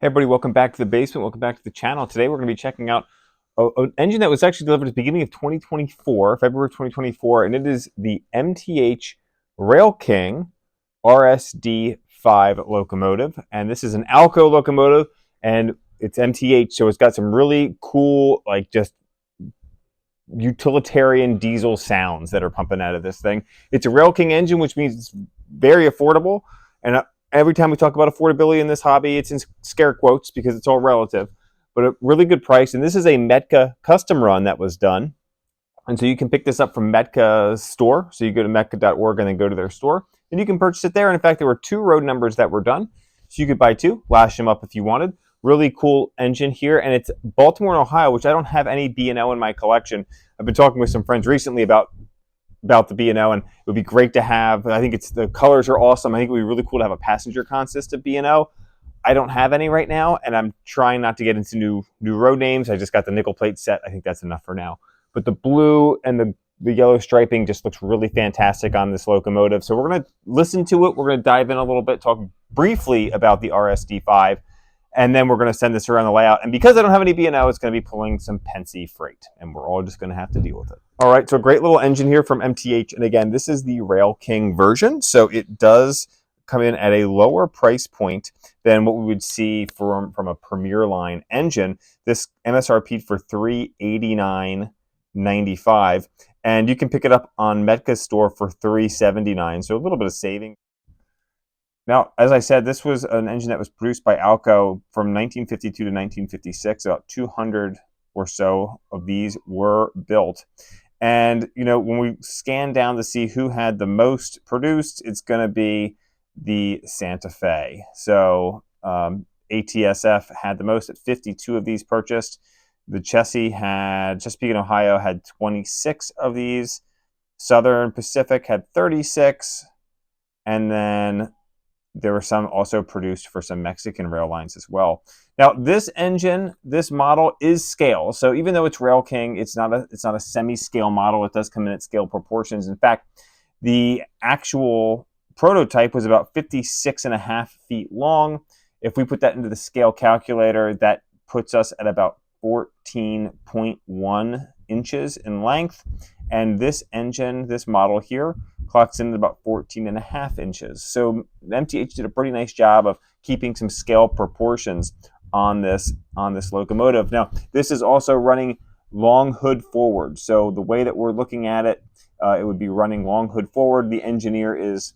Hey everybody, welcome back to the basement. Welcome back to the channel. Today we're going to be checking out an engine that was actually delivered at the beginning of 2024, February of 2024, and it is the MTH RailKing RSD5 locomotive. And this is an Alco locomotive, and it's MTH, so it's got some really cool, like just utilitarian diesel sounds that are pumping out of this thing. It's a RailKing engine, which means it's very affordable. And every time we talk about affordability in this hobby, it's in scare quotes because it's all relative, but a really good price. And this is a Metka custom run that was done. And so you can pick this up from Metka's store. So you go to metka.org and then go to their store, and you can purchase it there. And in fact, there were 2 road numbers that were done. So you could buy 2, lash them up if you wanted. Really cool engine here. And it's Baltimore, Ohio, which I don't have any B&O in my collection. I've been talking with some friends recently about the B&O, and it would be great to have. I think the colors are awesome. I think it would be really cool to have a passenger consist of B&O. I don't have any right now, and I'm trying not to get into new road names. I just got the nickel plate set. I think that's enough for now. But the blue and the yellow striping just looks really fantastic on this locomotive. So we're going to listen to it. We're going to dive in a little bit, talk briefly about the RSD5, and then we're going to send this around the layout. And because I don't have any B&O, it's going to be pulling some Pensy freight, and we're all just going to have to deal with it. All right, so a great little engine here from MTH. And again, this is the RailKing version. So it does come in at a lower price point than what we would see from a Premier line engine. This MSRP for $389.95, and you can pick it up on Metka's store for $379, so a little bit of saving. Now, as I said, this was an engine that was produced by Alco from 1952 to 1956. About 200 or so of these were built. And, you know, when we scan down to see who had the most produced, it's going to be the Santa Fe. So ATSF had the most at 52 of these purchased. The Chesapeake, Ohio had 26 of these. Southern Pacific had 36. And then there were some also produced for some Mexican rail lines as well. Now, this engine, this model is scale. So even though it's RailKing, it's not a semi-scale model. It does come in at scale proportions. In fact, the actual prototype was about 56.5 feet long. If we put that into the scale calculator, that puts us at about 14.1 inches in length. And this engine, this model here, clocks in at about 14.5 inches. So MTH did a pretty nice job of keeping some scale proportions on this locomotive. Now, this is also running long hood forward. So the way that we're looking at it, it would be running long hood forward. The engineer is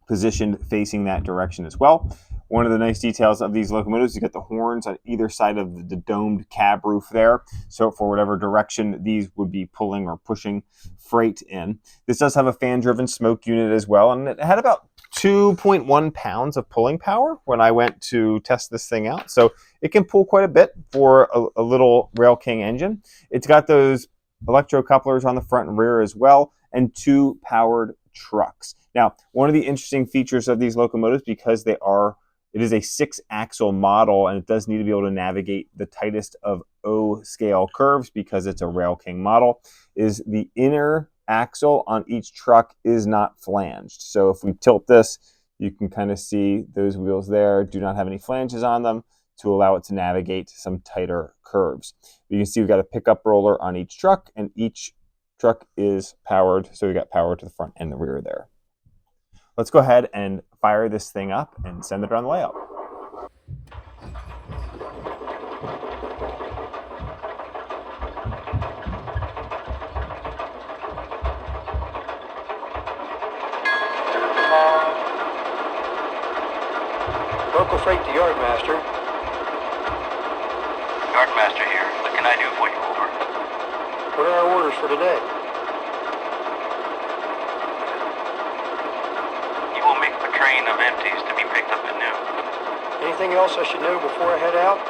positioned facing that direction as well. One of the nice details of these locomotives, you get the horns on either side of the domed cab roof there. So for whatever direction these would be pulling or pushing freight in. This does have a fan-driven smoke unit as well, and it had about 2.1 pounds of pulling power when I went to test this thing out. So it can pull quite a bit for a little RailKing engine. It's got those electro couplers on the front and rear as well, and 2 powered trucks. Now, one of the interesting features of these locomotives, because it is a 6-axle model, and it does need to be able to navigate the tightest of O-scale curves because it's a RailKing model, is the inner axle on each truck is not flanged. So if we tilt this, you can kind of see those wheels there do not have any flanges on them to allow it to navigate some tighter curves. You can see we've got a pickup roller on each truck, and each truck is powered, so we got power to the front and the rear there. Let's go ahead and fire this thing up and send it around the layout. Local freight to Yardmaster. Yardmaster here. What can I do for you, over? What are our orders for today? You will make the train of empties to be picked up at noon. Anything else I should know before I head out?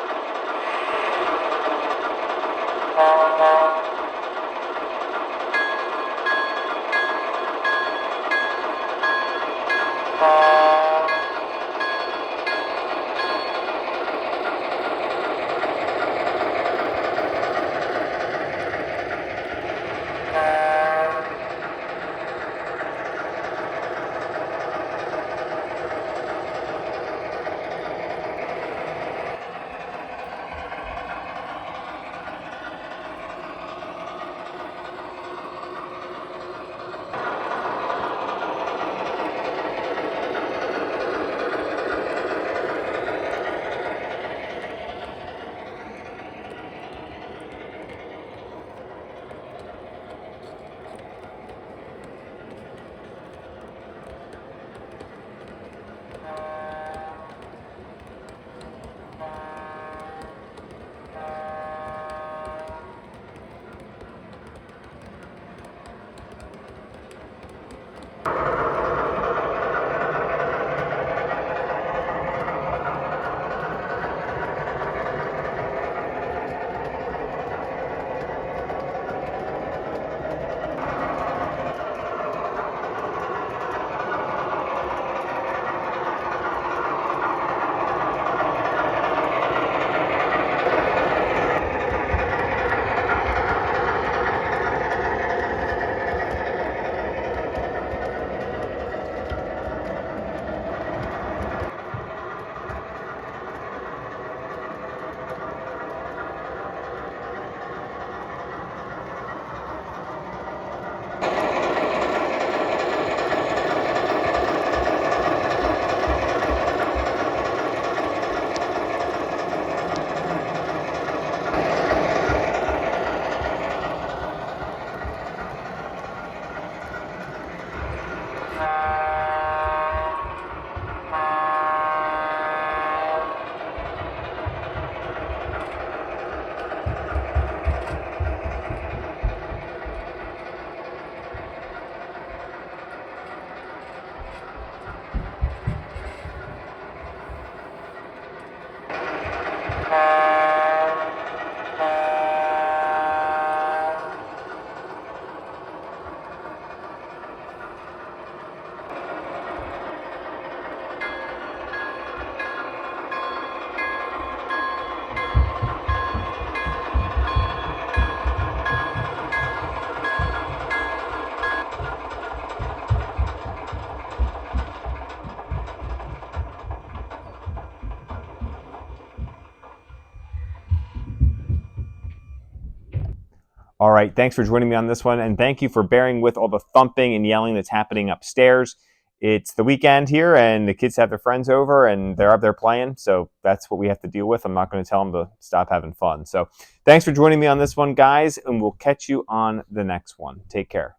All right, thanks for joining me on this one, and thank you for bearing with all the thumping and yelling that's happening upstairs. It's the weekend here, and the kids have their friends over, and they're up there playing, so that's what we have to deal with. I'm not going to tell them to stop having fun. So thanks for joining me on this one, guys, and we'll catch you on the next one. Take care.